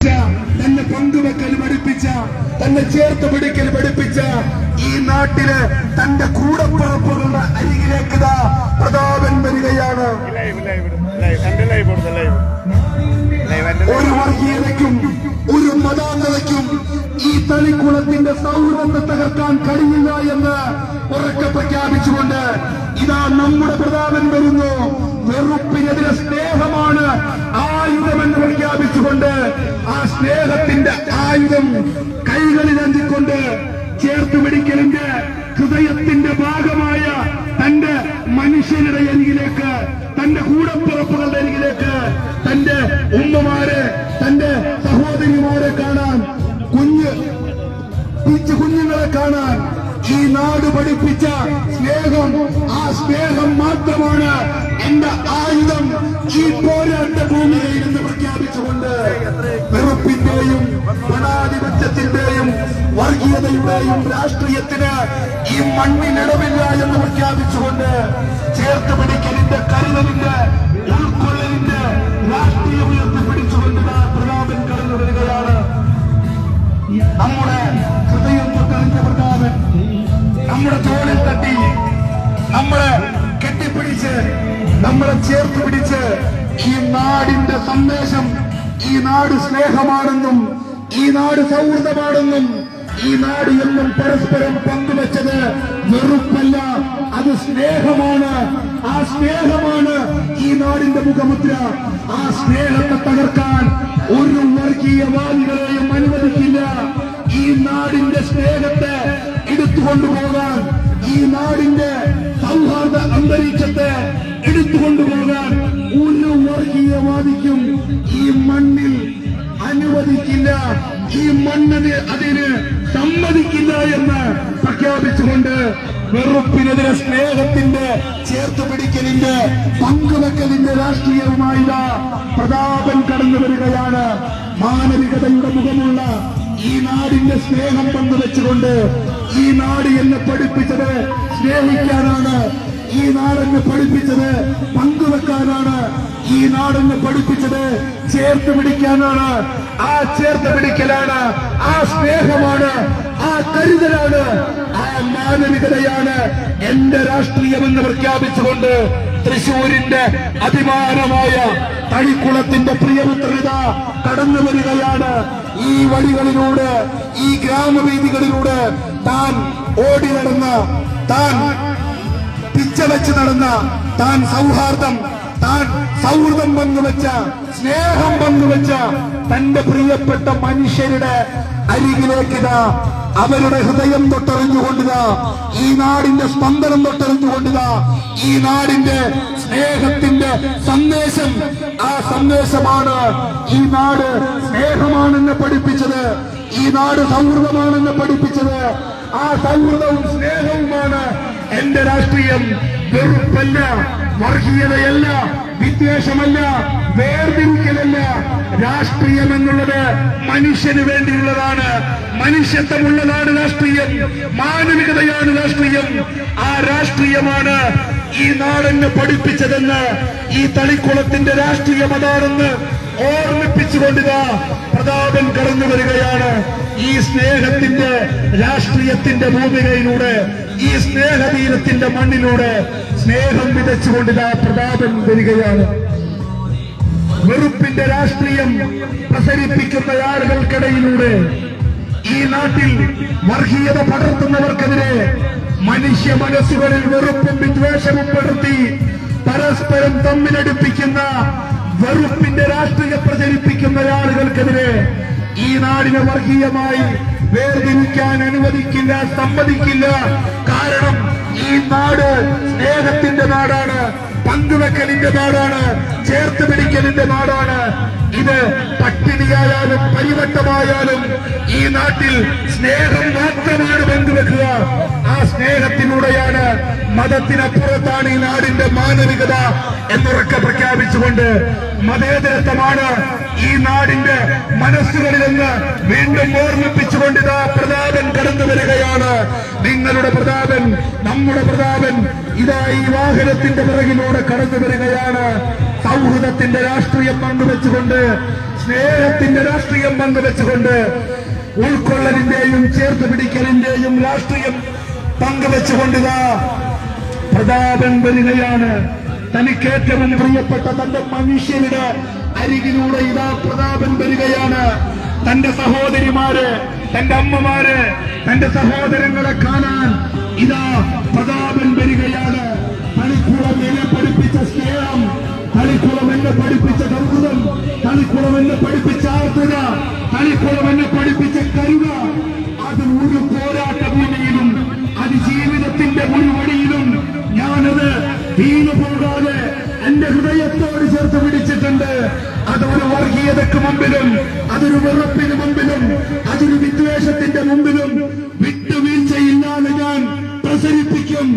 തന്നെ പങ്കുവെക്കൽ പഠിപ്പിച്ച, തന്നെ ചേർത്ത് പിടിക്കൽ പഠിപ്പിച്ച ഈ നാട്ടില് തന്റെ കൂടപ്പുറപ്പുകളുടെ അരികിലേക്ക് പ്രതാപൻ വരികയാണ്. ഒരു വർഗീയതയ്ക്കും ഒരു മതാന്തതയ്ക്കും ഈ തളിക്കുളത്തിന്റെ സൗഹൃദത്തെ തകർക്കാൻ കഴിയില്ല എന്ന് ഉറക്കെ പ്രഖ്യാപിച്ചുകൊണ്ട് ഇതാ നമ്മുടെ പ്രതാപൻ വരുന്നു. വെറുപ്പിനെതിരെ സ്നേഹമാണ് ആയുധമെന്ന് പ്രഖ്യാപിച്ചുകൊണ്ട് ആ സ്നേഹത്തിന്റെ ആയുധം കൈകളിലെന്തിക്കൊണ്ട് ചേർത്ത് പിടിക്കലിന്റെ ഹൃദയത്തിന്റെ ഭാഗമായ തന്റെ മനുഷ്യരുടെ അരികിലേക്ക്, തന്റെ കൂടപ്പിറപ്പുകളുടെ അരികിലേക്ക്, തന്റെ ഉമ്മമാരെ, തന്റെ സഹോദരിമാരെ കാണാൻ, കുഞ്ഞുങ്ങളെ കാണാൻ ഈ നാട് പഠിപ്പിച്ച സ്നേഹം, ആ സ്നേഹം മാത്രമാണ് എന്റെ ആയുധം ഈ പോരാട്ട ഭൂമിയിൽ എന്ന് പ്രഖ്യാപിച്ചുകൊണ്ട് വെറുപ്പിന്റെയും ജനാധിപത്യത്തിന്റെയും വർഗീയതയുടെയും രാഷ്ട്രീയത്തിന് ഈ മണ്ണിനിടമില്ല എന്ന് പ്രഖ്യാപിച്ചുകൊണ്ട് ചേർത്ത് പിടിക്കലിന്റെ കരുതലിന്റെ ഉൾക്കൊള്ളലിന്റെ രാഷ്ട്രീയം ഉയർത്തിപ്പിടിച്ചുകൊണ്ട് പ്രതാപൻ കടന്നു വരികയാണ്. നമ്മുടെ ഹൃദയം തൊട്ടറിഞ്ഞ പ്രതാപൻ നമ്മുടെ തോളിൽ തട്ടി നമ്മളെ കെട്ടിപ്പിടിച്ച് നമ്മളെ ചേർത്ത് പിടിച്ച് ഈ നാടിന്റെ സന്ദേശം, ഈ നാട് സ്നേഹമാണെന്നും ഈ നാട് സൗഹൃദമാണെന്നും ഈ നാട് എന്നും പരസ്പരം പങ്കുവച്ചത് വെറുപ്പല്ല, അത് സ്നേഹമാണ്. ആ സ്നേഹമാണ് ഈ നാടിന്റെ മുഖമുദ്ര. ആ സ്നേഹത്തെ തകർക്കാൻ ഒരു വർഗീയവാദികളെയും അനുവദിക്കില്ല. ഈ നാടിന്റെ സ്നേഹത്തെ എടുത്തുകൊണ്ടുപോകാൻ, ഈ നാടിന്റെ സൗഹാർദ്ദ അന്തരീക്ഷത്തെ എടുത്തുകൊണ്ടുപോകാൻ ഒരു വർഗീയവാദിക്കും ഈ മണ്ണിൽ അനുവദിക്കില്ല. ഈ മണ്ണിന് അതിന് സമ്മതിക്കില്ല എന്ന് പ്രഖ്യാപിച്ചുകൊണ്ട് വെറുപ്പിനെതിരെ സ്നേഹത്തിന്റെ ചേർത്ത് പിടിക്കലിന്റെ പങ്കുവെക്കലിന്റെ രാഷ്ട്രീയവുമായി പ്രതാപൻ കടന്നു വരികയാണ്. മാനവികതയുടെ മുഖമുള്ള ഈ നാടിന്റെ സ്നേഹം പങ്കുവെച്ചുകൊണ്ട് ഈ നാട് എന്നെ പഠിപ്പിച്ചത് സ്നേഹിക്കാനാണ്, ഈ നാടെന്നെ പഠിപ്പിച്ചത് പങ്കുവെക്കാനാണ്, ഈ നാടെന്നെ പഠിപ്പിച്ചത് ചേർത്ത് പിടിക്കാനാണ്. ആ ചേർത്ത് പിടിക്കലാണ്, ആ സ്നേഹമാണ്, ആ കരുതലാണ്, ആ മാനവികതയാണ് എന്റെ രാഷ്ട്രീയമെന്ന് പ്രഖ്യാപിച്ചുകൊണ്ട് തൃശൂരിന്റെ അഭിമാനമായ തളിക്കുളത്തിന്റെ പ്രിയപുത്രത കടന്നു വരികയാണ്. ഈ വഴികളിലൂടെ, ഈ ഗ്രാമവീഥികളിലൂടെ താൻ ഓടി നടന്ന, താൻ പിച്ചവെച്ച് നടന്ന, താൻ സൗഹൃദം പങ്കുവെച്ച, സ്നേഹം പങ്കുവെച്ച തന്റെ പ്രിയപ്പെട്ട മനുഷ്യരുടെ അരികിലേക്കിതാ, അവരുടെ ഹൃദയം തൊട്ടറിഞ്ഞുകൊണ്ടിതാ, ഈ നാടിന്റെ സ്പന്ദനം തൊട്ടറിഞ്ഞുകൊണ്ടിതാ, ഈ നാടിന്റെ സ്നേഹത്തിന്റെ സന്ദേശം, ആ സന്ദേശമാണ് ഈ നാട് സ്നേഹമാണെന്ന് പഠിപ്പിച്ചത്, ഈ നാട് സൗഹൃദമാണെന്ന് പഠിപ്പിച്ചത്. ആ സൗഹൃദവും സ്നേഹവുമാണ് എന്റെ രാഷ്ട്രീയം. വെറുപ്പല്ല, വർഗീയതയല്ല, വിദ്വേഷമല്ല, വേർതിരിക്കലല്ല. രാഷ്ട്രീയം എന്നുള്ളത് മനുഷ്യന് വേണ്ടിയുള്ളതാണ്, മനുഷ്യത്വമുള്ളതാണ് രാഷ്ട്രീയം, മാനവികതയാണ് രാഷ്ട്രീയം. ആ രാഷ്ട്രീയമാണ് ഈ നാടെന്നെ പഠിപ്പിച്ചതെന്ന്, ഈ തളിക്കുളത്തിന്റെ രാഷ്ട്രീയം അതാണെന്ന് ഓർമ്മിപ്പിച്ചുകൊണ്ടിതാ പ്രതാപൻ കടന്നു വരികയാണ്. ഈ സ്നേഹത്തിന്റെ രാഷ്ട്രീയത്തിന്റെ ഭൂമികയിലൂടെ, ഈ സ്നേഹതീരത്തിന്റെ മണ്ണിലൂടെ സ്നേഹം വിതച്ചുകൊണ്ടിതാ പ്രതാപൻ വരികയാണ്. വെറുപ്പിന്റെ രാഷ്ട്രീയം പ്രസരിപ്പിക്കുന്ന ആളുകൾക്കിടയിലൂടെ ഈ നാട്ടിൽ വർഗീയത പടർത്തുന്നവർക്കെതിരെ മനുഷ്യ മനസ്സുകളിൽ വെറുപ്പും വിദ്വേഷവും പടർത്തി പരസ്പരം തമ്മിലടിപ്പിക്കുന്ന വെറുപ്പിന്റെ രാഷ്ട്രീയം പ്രചരിപ്പിക്കുന്ന ആളുകൾക്കെതിരെ ഈ നാടിനെ വർഗീയമായി വേർതിരിക്കാൻ അനുവദിക്കില്ല, സമ്മതിക്കില്ല. കാരണം ഈ നാട് സ്നേഹത്തിന്റെ നാടാണ്, പങ്കുവെക്കലിന്റെ നാടാണ്, ചേർത്ത് പിടിക്കലിന്റെ നാടാണ്. ഇത് പട്ടിണിയായാലും പരിവട്ടമായാലും ഈ നാട്ടിൽ സ്നേഹം മാത്രമാണ് പങ്കുവെക്കുക. ആ സ്നേഹത്തിലൂടെയാണ്, മതത്തിനപ്പുറത്താണ് ഈ നാടിന്റെ മാനവികത എന്നുറക്കെ പ്രഖ്യാപിച്ചുകൊണ്ട് മതേതരത്വമാണ് ഈ നാടിന്റെ മനസ്സുകളിലെന്ന് വീണ്ടും ഓർമ്മിപ്പിച്ചുകൊണ്ടിതാ പ്രതാപൻ കടന്നു വരികയാണ്. നിങ്ങളുടെ പ്രതാപൻ, നമ്മുടെ പ്രതാപൻ ഇതാ ഈ വാഹനത്തിന്റെ പിറകിലൂടെ കടന്നു വരികയാണ്. സൗഹൃദത്തിന്റെ രാഷ്ട്രീയം പങ്കുവെച്ചുകൊണ്ട് സ്നേഹത്തിന്റെ രാഷ്ട്രീയം പങ്കുവെച്ചുകൊണ്ട് ഉൾക്കൊള്ളലിന്റെയും ചേർത്ത് പിടിക്കലിന്റെയും രാഷ്ട്രീയം പങ്കുവെച്ചുകൊണ്ടിതാ പ്രതാപൻ വരികയാണ്. തനിക്ക് ഏറ്റവും പ്രിയപ്പെട്ട തന്റെ മനുഷ്യരുടെ അരികിലൂടെ ഇതാ പ്രതാപൻ വരികയാണ്. തന്റെ സഹോദരിമാര്, തന്റെ അമ്മമാര്, തന്റെ സഹോദരങ്ങളെ കാണാൻ ഇതാ പ്രതാപൻ വരികയാണ്. തളിക്കുളം എന്നെ പഠിപ്പിച്ച സ്നേഹം, തളിക്കുളം എന്നെ പഠിപ്പിച്ച സൗഹൃദം, തളിക്കുളം എന്നെ പഠിപ്പിച്ച ആർദ്രത, തളിക്കുളം എന്നെ പഠിപ്പിച്ച കരുണ, അത് ഒരു പോരാട്ട ഭൂമിയിലും അതിജീവിതത്തിന്റെ ഒരു വഴിയിലും ഞാനത് വീണു പോകാതെ എന്റെ ഹൃദയത്തോട് ചേർത്ത് പിടിച്ചിട്ടുണ്ട്. അതൊരു വർഗീയതയ്ക്ക് മുമ്പിലും, അതൊരു വെറുപ്പിന് മുമ്പിലും, അതൊരു വിദ്വേഷത്തിന്റെ മുമ്പിലും വിട്ടുവീഴ്ചയില്ലാതെ ഞാൻ പ്രസരിപ്പിക്കും.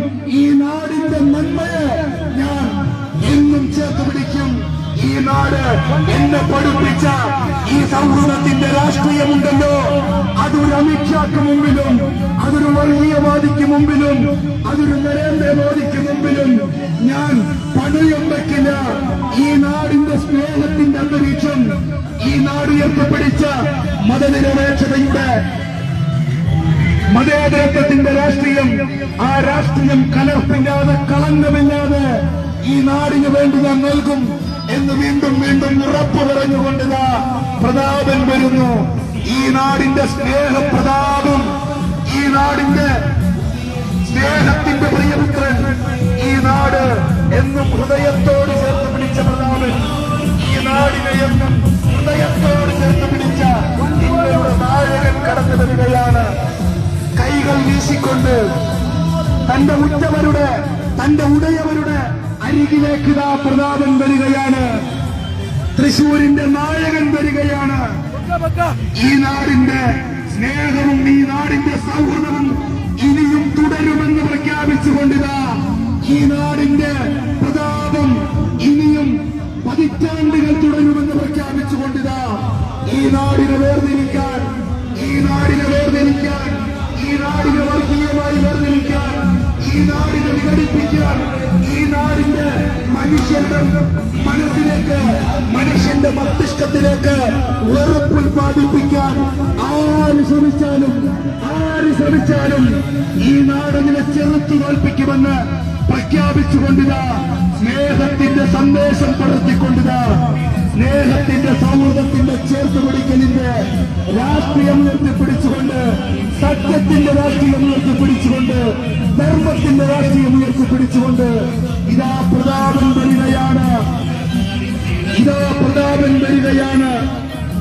ഈ നാടിന്റെ നന്മയെ ഞാൻ എന്നും ചേർത്ത് പിടിക്കും. ഈ നാട് എന്നെ പഠിപ്പിച്ച ഈ സൗഹൃദത്തിന്റെ രാഷ്ട്രീയമുണ്ടല്ലോ, അതൊരു അമിത്ഷാക്ക് മുമ്പിലും, അതൊരു വർഗീയവാദിക്ക് മുമ്പിലും, അതൊരു നരേന്ദ്രമോദിക്ക് മുമ്പിലും ഞാൻ പണയം വയ്ക്കില്ല. ഈ നാടിന്റെ സ്നേഹത്തിന്റെ അന്തരീക്ഷം, ഈ നാട് ഉയർത്തിപ്പിടിച്ച മതനിരപേക്ഷതയുടെ മതേതരത്വത്തിന്റെ രാഷ്ട്രീയം, ആ രാഷ്ട്രീയം കലർപ്പില്ലാതെ കളങ്കമില്ലാതെ ഈ നാടിന് വേണ്ടി ഞാൻ നൽകും എന്ന് വീണ്ടും വീണ്ടും ഉറപ്പു പറഞ്ഞുകൊണ്ടിതാ പ്രതാപൻ വരുന്നു. ഈ നാടിന്റെ സ്നേഹപ്രതാപം, ഈ നാടിന്റെ സ്നേഹത്തിന്റെ പ്രിയപുത്രൻ, ഈ നാട് എന്നും ഹൃദയത്തോട് ചേർത്ത് പിടിച്ച പ്രതാപൻ, ഈ നാടിനെ എന്നും ഹൃദയത്തോട് ചേർത്ത് പിടിച്ച ഇന്ത്യയുടെ നായകൻ കടന്നു വരികയാണ്. കൈകൾ വീശിക്കൊണ്ട് തന്റെ ഉറ്റവരുടെ, തന്റെ ഉടയവരുടെ അരികിലേക്ക് ഇതാ പ്രതാപൻ വരികയാണ്. തൃശൂരിന്റെ നായകൻ വരികയാണ്. ഈ നാടിന്റെ സ്നേഹവും ഈ നാടിന്റെ സൗഹൃദവും ഇനിയും തുടരുമെന്ന് പ്രഖ്യാപിച്ചുകൊണ്ടിതാ ഈ നാടിന്റെ പ്രതാപം ഇനിയും പതിറ്റാണ്ടുകൾ തുടരുമെന്ന് പ്രഖ്യാപിച്ചുകൊണ്ടിതാ ഈ നാടിനെ വേർതിരിക്കാൻ, ഈ നാടിനെ വേർതിരിക്കാൻ, ഈ നാടിനെ വർഗീയമായി വേർതിരിക്കാൻ, ഈ നാടിനെ വിഘടിപ്പിക്കാൻ, ഈ നാടിന്റെ മനുഷ്യന്റെ മനസ്സിലേക്ക്, മനുഷ്യന്റെ മസ്തിഷ്കത്തിലേക്ക് വെറുപ്പ് ഉൽപ്പാദിപ്പിക്കാൻ ആര് ശ്രമിച്ചാലും ഈ നാടിനെ ചെറുത്തു തോൽപ്പിക്കുമെന്ന് പ്രഖ്യാപിച്ചുകൊണ്ടിതാ സ്നേഹത്തിന്റെ സന്ദേശം പടർത്തിക്കൊണ്ടിതാ സ്നേഹത്തിന്റെ സൗഹൃദത്തിന്റെ ചേർത്ത് പിടിക്കലിന്റെ രാഷ്ട്രീയം ഉയർത്തിപ്പിടിച്ചുകൊണ്ട്, സത്യത്തിന്റെ രാഷ്ട്രീയം ഉയർത്തിപ്പിടിച്ചുകൊണ്ട്, ധർമ്മത്തിന്റെ രാഷ്ട്രീയം ഉയർത്തിപ്പിടിച്ചുകൊണ്ട് ഇതാ പ്രതാപൻ വരികയാണ്. ഇതാ പ്രതാപൻ വരികയാണ്.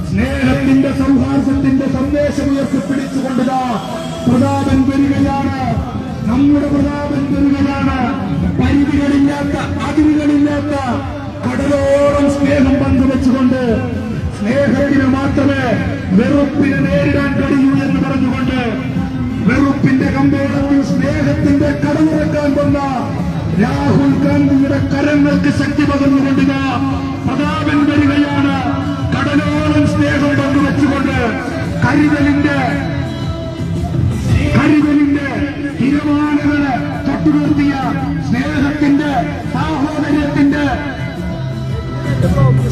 സ്നേഹത്തിന്റെ സൗഹാർദ്ദത്തിന്റെ സന്ദേശം ഉയർത്തിപ്പിടിച്ചുകൊണ്ടിതാ പ്രതാപൻ വരികയാണ്. നമ്മുടെ പ്രതാപൻ വരികയാണ്. പരിധികളില്ലാത്ത, അതിരുകളില്ലാത്ത കടലോളം സ്നേഹം പങ്കുവെച്ചുകൊണ്ട്, സ്നേഹത്തിന് മാത്രമേ വെറുപ്പിനെ നേരിടാൻ കഴിയൂ എന്ന് പറഞ്ഞുകൊണ്ട്, വെറുപ്പിന്റെ കമ്പോളത്തിൽ സ്നേഹത്തിന്റെ കടലിറക്കാൻ വന്ന രാഹുൽ ഗാന്ധിയുടെ കരങ്ങൾക്ക് ശക്തി പകർന്നുകൊണ്ടിതാ പ്രതാപൻ വരികയാണ്. കടലോളം സ്നേഹം പങ്കുവെച്ചുകൊണ്ട് കരുതലിന്റെ തിരമാലകളെ തൊട്ടുനിർത്തിയ സ്നേഹത്തിന്റെ, സാഹോദര്യത്തിന്റെ,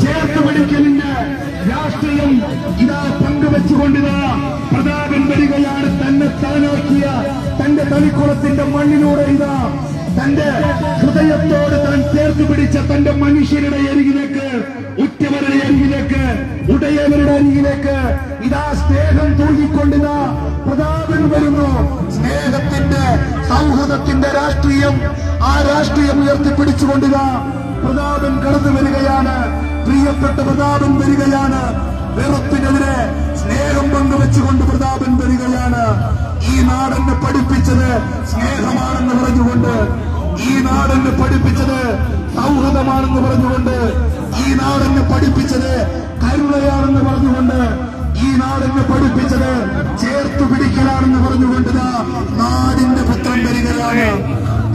ചേർത്ത് പിടിക്കലിന്റെ രാഷ്ട്രീയം ഇതാ പങ്കുവെച്ചുകൊണ്ടിതാ പ്രതാപൻ വരികയാണ്. തന്നെ താനാക്കിയ തന്റെ തളിക്കുളത്തിന്റെ മണ്ണിലൂടെ ഇതാ തന്റെ ഹൃദയത്തോട് താൻ ചേർത്ത് പിടിച്ച തന്റെ മനുഷ്യരുടെ അരികിലേക്ക്, ഉറ്റവരുടെ അരികിലേക്ക്, ഉടയവരുടെ അരികിലേക്ക് ഇതാ സ്നേഹം തൂങ്ങിക്കൊണ്ടിതാ പ്രതാപൻ വരുന്നു. സ്നേഹത്തിന്റെ, സൗഹൃദത്തിന്റെ രാഷ്ട്രീയം, ആ രാഷ്ട്രീയം ഉയർത്തിപ്പിടിച്ചുകൊണ്ടിതാ പ്രതാപൻ കടന്നു വരികയാണ്. പ്രിയപ്പെട്ട പ്രതാപൻ വരികയാണ്. വെറുപ്പിനെതിരെ സ്നേഹം പങ്കുവെച്ചുകൊണ്ട് പ്രതാപൻ വരികയാണ്. ഈ നാടെന്നെ പഠിപ്പിച്ചത് സ്നേഹമാണെന്ന് പറഞ്ഞുകൊണ്ട്, ഈ നാടെന്നെ പഠിപ്പിച്ചത് സൗഹൃദമാണെന്ന് പറഞ്ഞുകൊണ്ട്, ഈ നാടെന്നെ പഠിപ്പിച്ചത് കരുണയാണെന്ന് പറഞ്ഞുകൊണ്ട്, ഈ നാടെന്നെ പഠിപ്പിച്ചത് ചേർത്തു പിടിക്കലാണെന്ന് പറഞ്ഞുകൊണ്ട് നാടിന്റെ പുത്രൻ വരികയാണ്.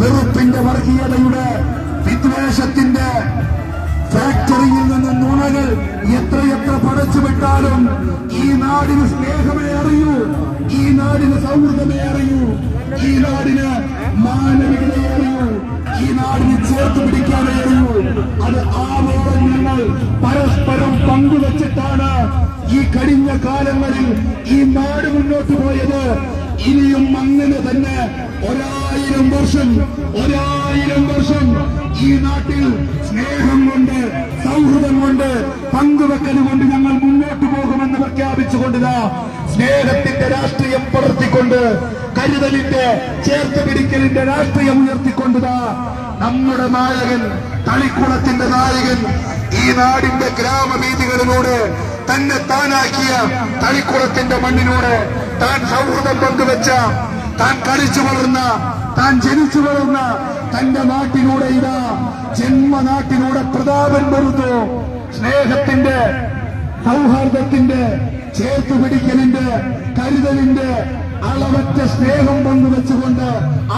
വെറുപ്പിന്റെ, വർഗീയതയുടെ, വിദ്വേഷത്തിന്റെ ഫാക്ടറിയിൽ നിന്ന് നുണകൾ എത്രയെത്ര പടച്ചുവിട്ടാലും ഈ നാടിന് സ്നേഹമേ അറിയൂ, ഈ നാടിന് സൗഹൃദമേ അറിയൂ, ഈ നാടിന് മാനവികതയെ അറിയൂ, ഈ നാടിനെ ചേർത്ത് പിടിക്കാനേ ഉള്ളൂ. അത് ആവോളം ഞങ്ങൾ പരസ്പരം പങ്കുവച്ചിട്ടാണ് ഈ കഴിഞ്ഞ കാലങ്ങളിൽ ഈ നാട് മുന്നോട്ട് പോയത്. ഇനിയും അങ്ങനെ തന്നെ 1000 വർഷം ഈ നാട്ടിൽ സ്നേഹം കൊണ്ട്, സൗഹൃദം കൊണ്ട്, പങ്കുവെക്കൽ കൊണ്ട് ഞങ്ങൾ മുന്നോട്ട് പോകുമെന്ന് പ്രഖ്യാപിച്ചുകൊണ്ടിതാ സ്നേഹത്തിന്റെ രാഷ്ട്രീയം പടർത്തിക്കൊണ്ട്, കരുതലിന്റെ, ചേർത്ത് പിടിക്കലിന്റെ രാഷ്ട്രീയം ഉയർത്തിക്കൊണ്ടിതാ നമ്മുടെ നായകൻ, തളിക്കുളത്തിന്റെ നായകൻ, ഈ നാടിന്റെ ഗ്രാമവീഥികളിലൂടെ തന്നെ താനാക്കിയ തളിക്കുളത്തിന്റെ മണ്ണിലൂടെ താൻ സൗഹൃദം പങ്കുവെച്ച, താൻ കളിച്ചു വളർന്ന, താൻ ജനിച്ചു വളർന്ന തന്റെ നാട്ടിലൂടെ ഇതാ ജന്മനാട്ടിലൂടെ പ്രതാപൻ വരുന്നു. സ്നേഹത്തിന്റെ, സൗഹാർദ്ദത്തിന്റെ, ചേർത്തുപിടിക്കലിന്റെ, കരുതലിന്റെ അളവറ്റ സ്നേഹം പങ്കുവെച്ചുകൊണ്ട്,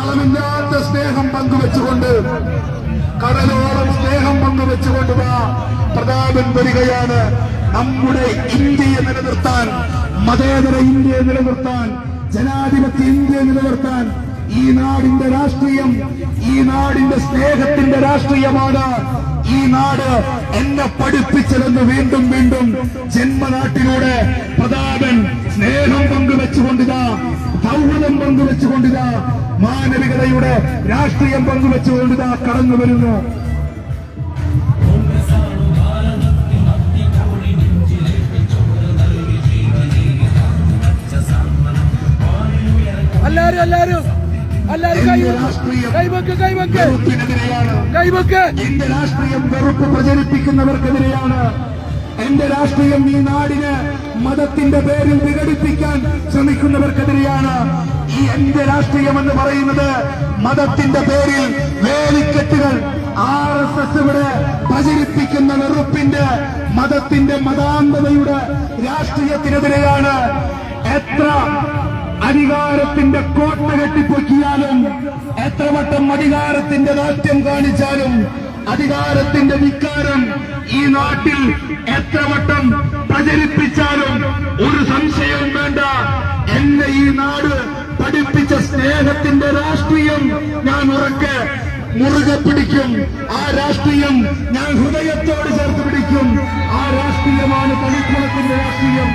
അളവില്ലാത്ത സ്നേഹം പങ്കുവെച്ചുകൊണ്ട്, കടലോളം സ്നേഹം പങ്കുവെച്ചുകൊണ്ട് പ്രതാപൻ വരികയാണ്. നമ്മുടെ ഇന്ത്യയെ നിലനിർത്താൻ, മതേതര ഇന്ത്യയെ നിലനിർത്താൻ, ജനാധിപത്യ ഇന്ത്യയെ നിലനിർത്താൻ ഈ നാടിന്റെ രാഷ്ട്രീയം, ഈ നാടിന്റെ സ്നേഹത്തിന്റെ രാഷ്ട്രീയമാണ്. ഈ നാട് എന്നെ പഠിപ്പിച്ചതെന്ന് വീണ്ടും വീണ്ടും ജന്മനാട്ടിലൂടെ പ്രതാപൻ സ്നേഹം പങ്കുവെച്ചുകൊണ്ടിതാ, സൗഹൃദം പങ്കുവെച്ചുകൊണ്ടിതാ, മാനവികതയുടെ രാഷ്ട്രീയം പങ്കുവെച്ചുകൊണ്ടിതാ കടന്നു വരുന്നു. എന്റെ രാഷ്ട്രീയം വെറുപ്പ് പ്രചരിപ്പിക്കുന്നവർക്കെതിരെയാണ്. എന്റെ രാഷ്ട്രീയം ഈ നാടിന് മതത്തിന്റെ പേരിൽ വിഘടിപ്പിക്കാൻ ശ്രമിക്കുന്നവർക്കെതിരെയാണ്. ഈ എന്റെ രാഷ്ട്രീയം എന്ന് പറയുന്നത് മതത്തിന്റെ പേരിൽ വേലിക്കെട്ടുകൾ RSS ഇവിടെ പ്രചരിപ്പിക്കുന്ന വെറുപ്പിന്റെ, മതത്തിന്റെ, മതാന്ധതയുടെ രാഷ്ട്രീയത്തിനെതിരെയാണ്. എത്ര അധികാരത്തിന്റെ കോട്ട കെട്ടിപ്പൊക്കിയാലും, എത്ര വട്ടം അധികാരത്തിന്റെ ദാഷ്ട്യം കാണിച്ചാലും, അധികാരത്തിന്റെ വികാരം ഈ നാട്ടിൽ എത്ര വട്ടം പ്രചരിപ്പിച്ചാലും ഒരു സംശയവും വേണ്ട, എന്നെ ഈ നാട് പഠിപ്പിച്ച സ്നേഹത്തിന്റെ രാഷ്ട്രീയം ഞാൻ മുറുകെ പിടിക്കും. ആ രാഷ്ട്രീയം ഞാൻ ഹൃദയത്തോട് ചേർത്ത് പിടിക്കും. ആ രാഷ്ട്രീയമാണ് തളിക്കുളത്തിന്റെ രാഷ്ട്രീയം.